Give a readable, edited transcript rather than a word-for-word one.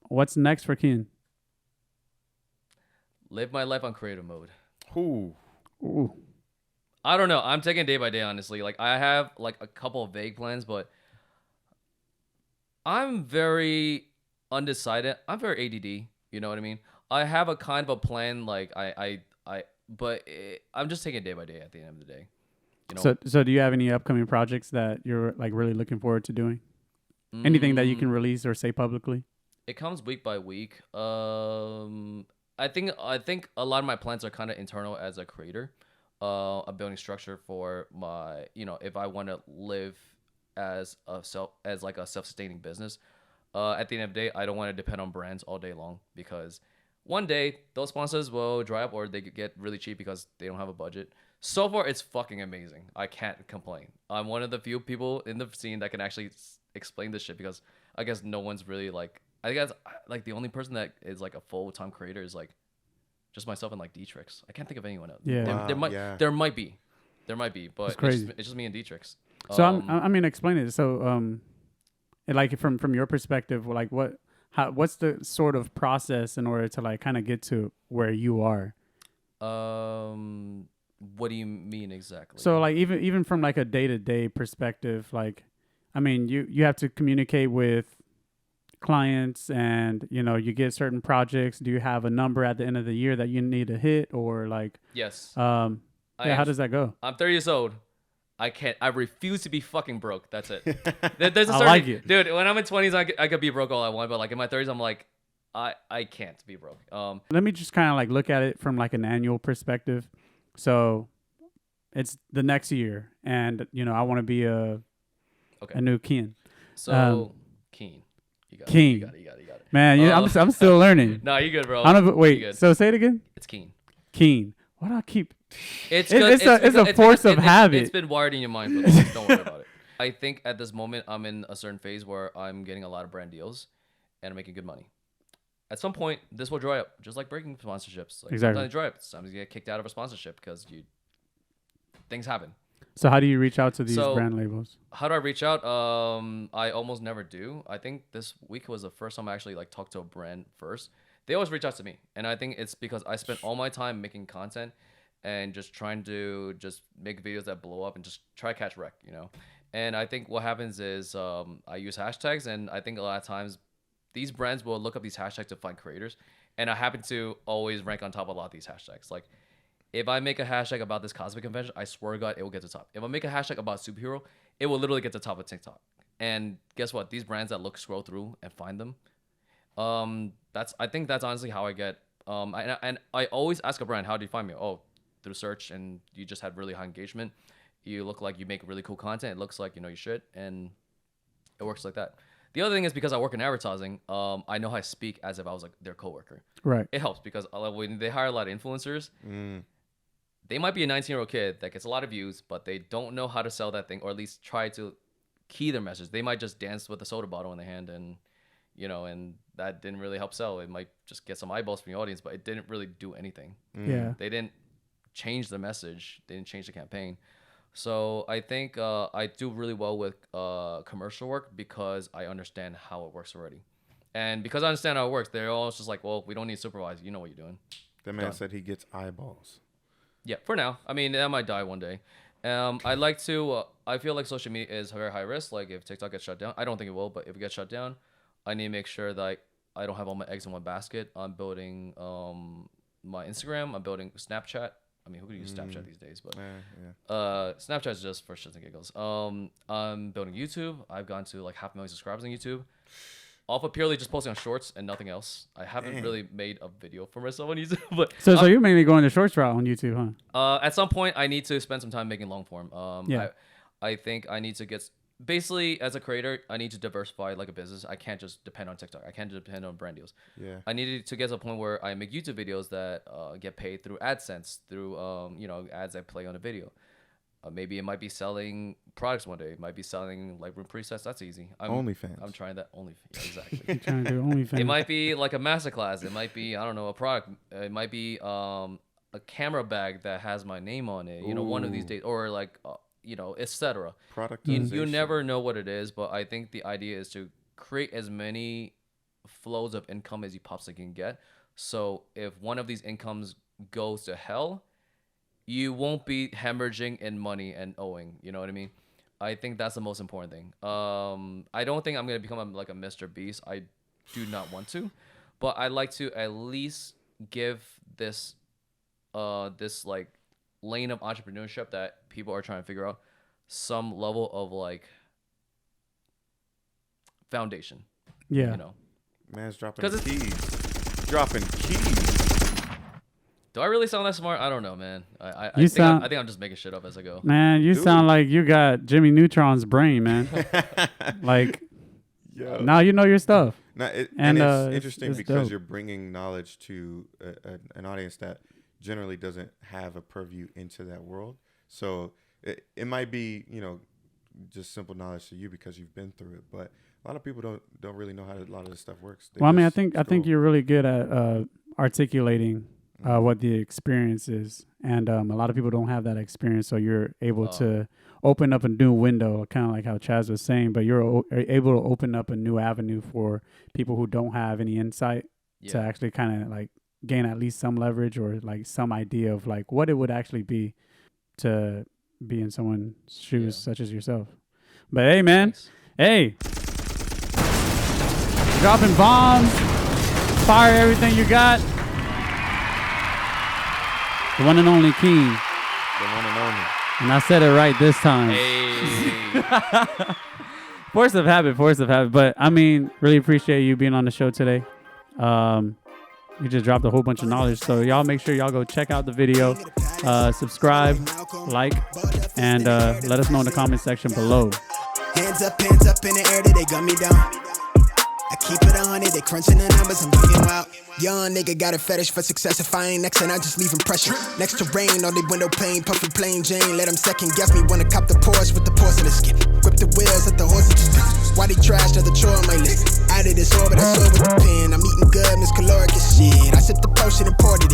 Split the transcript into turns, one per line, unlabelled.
what's next for Kian?
Live my life on creative mode.
Ooh.
Ooh.
I don't know. I'm taking day by day, honestly. Like I have like a couple of vague plans, but I'm very undecided. I'm very ADD. You know what I mean? I have a kind of a plan. Like but I'm just taking it day by day. At the end of the day, you know.
So do you have any upcoming projects that you're like really looking forward to doing? Anything that you can release or say publicly?
It comes week by week. I think a lot of my plans are kind of internal as a creator. I'm building structure for my, if I want to live as a self-sustaining business. At the end of the day, I don't want to depend on brands all day long because one day those sponsors will dry up or they could get really cheap because they don't have a budget. So far, it's fucking amazing. I can't complain. I'm one of the few people in the scene that can actually explain this shit because I guess no one's really like. I guess like the only person that is like a full-time creator is like just myself and like Dietrix. I can't think of anyone else.
Yeah.
There might be, but
It's crazy.
It's just me and Dietrix.
So I mean, explain it. So and like from your perspective, like what's the sort of process in order to like kind of get to where you are?
What do you mean exactly?
So like even from like a day-to-day perspective, like I mean, you have to communicate with clients and you get certain projects. Do you have a number at the end of the year that you need to hit or like
yes.
How does that go?
I'm 30 years old. I refuse to be fucking broke. That's it. There's a
I
certain,
like it.
dude. When I'm in 20s, I could be broke all I want, but like in my 30s, I'm like, I can't be broke.
Let me just kind of like look at it from like an annual perspective. So it's the next year, and I want to be a new Kian.
So Keen. You got
Keen.
It. You got it.
Man, I'm still learning.
No, you good, bro.
I don't know, wait. So say it again.
It's Keen.
Keen. Why do I keep?
It's
a force of habit.
It's been wired in your mind, but don't worry about it. I think at this moment I'm in a certain phase where I'm getting a lot of brand deals, and I'm making good money. At some point, this will dry up, just like breaking sponsorships. Like,
exactly.
Sometimes dry up. Sometimes you get kicked out of a sponsorship because things happen.
So how do you reach out to these brand labels?
How do I reach out? I almost never do. I think this week was the first time I actually like talked to a brand first. They always reach out to me, and I think it's because I spent all my time making content and just trying to just make videos that blow up and just try to catch wreck, And I think what happens is I use hashtags, and I think a lot of times these brands will look up these hashtags to find creators, and I happen to always rank on top of a lot of these hashtags. Like, if I make a hashtag about this cosplay convention, I swear to God, it will get to the top. If I make a hashtag about superhero, it will literally get to the top of TikTok. And guess what? These brands that scroll through and find them, I think that's honestly how I get. And I always ask a brand, how do you find me? Oh, through search, and you just had really high engagement. You look like you make really cool content. It looks like you shit, and it works like that. The other thing is because I work in advertising, I know how to speak as if I was like their coworker.
Right.
It helps because when they hire a lot of influencers, they might be a 19-year-old kid that gets a lot of views, but they don't know how to sell that thing, or at least try to key their message. They might just dance with a soda bottle in their hand, and and that didn't really help sell. It might just get some eyeballs from the audience, but it didn't really do anything.
Yeah.
They didn't change the message. They didn't change the campaign. So I think I do really well with commercial work because I understand how it works already. And because I understand how it works, they're all just like, well, we don't need to supervise. You know what you're doing.
That man said he gets eyeballs.
Yeah, for now. I mean, that might die one day. I like to, I feel like social media is very high risk. Like if TikTok gets shut down, I don't think it will, but if it gets shut down, I need to make sure that I don't have all my eggs in one basket. I'm building my Instagram. I'm building Snapchat. I mean, who could use Snapchat these days? But Snapchat is just for shits and giggles. I'm building YouTube. I've gone to like 500,000 subscribers on YouTube. Off of purely just posting on shorts and nothing else. I haven't really made a video for myself on YouTube. But
so you're mainly going the shorts route on YouTube, huh?
At some point, I need to spend some time making long form.
Yeah.
I think I need to get basically as a creator, I need to diversify like a business. I can't just depend on TikTok. I can't depend on brand deals.
Yeah.
I needed to get to a point where I make YouTube videos that get paid through AdSense, through ads I play on a video. Maybe it might be selling products one day. It might be selling like room presets. That's easy.
OnlyFans.
I'm trying that. OnlyFans. Yeah, exactly.
You're trying to do OnlyFans.
It might be like a masterclass. It might be, I don't know, a product. It might be a camera bag that has my name on it. One of these days, or like etc.
Productization.
You never know what it is, but I think the idea is to create as many flows of income as you possibly can get. So if one of these incomes goes to hell, you won't be hemorrhaging in money and owing. You know what I mean? I think that's the most important thing. I don't think I'm gonna become like a Mr. Beast. I do not want to, but I like to at least give this this like lane of entrepreneurship that people are trying to figure out some level of like foundation.
Yeah.
You know.
Man's dropping
'Cause
keys. Dropping keys.
Do I really sound that smart? I don't know, man. I
You
think
sound-
I think I'm just making shit up as I go.
Man, you
Dude.
sound like you got Jimmy Neutron's brain, man. Like,
Yo.
now you know your stuff.
And
And,
it's
it's-
interesting
it's
because
dope.
you're bringing knowledge to an audience that generally doesn't have a purview into that world. So it might be, you know, just simple knowledge to you because you've been through it. But a lot of people don't really know how a lot of this stuff works. They
Well, I mean, I
just
think
scroll.
you're really good at articulating what the experience is, and a lot of people don't have that experience, so you're able to open up a new window, kind of like how Chaz was saying. But you're able to open up a new avenue for people who don't have any insight to actually kind of like gain at least some leverage or like some idea of like what it would actually be to be in someone's shoes, such as yourself. But hey, man,
Thanks.
hey, dropping bombs, fire everything you got. The one and only King.
The one and only.
And I said it right this time.
Hey.
Force of habit. But I mean, really appreciate you being on the show today. We just dropped a whole bunch of knowledge. So y'all make sure y'all go check out the video, subscribe, like, and let us know in the comment section below.
Hands up in the air, they gun me down. I keep it 100, they crunching the numbers, I'm bugging out. Young nigga got a fetish for success. If I ain't next, and I just leave impression. Next to rain, on the window pane, puffy plain Jane. Let them second guess me when I cop the Porsche with the porcelain skin. Grip the wheels, let the horses just why they trash, another chore on my list. Out of this orbit, I saw with the pen. I'm eating good, Miss Caloric as shit. I sip the potion and poured it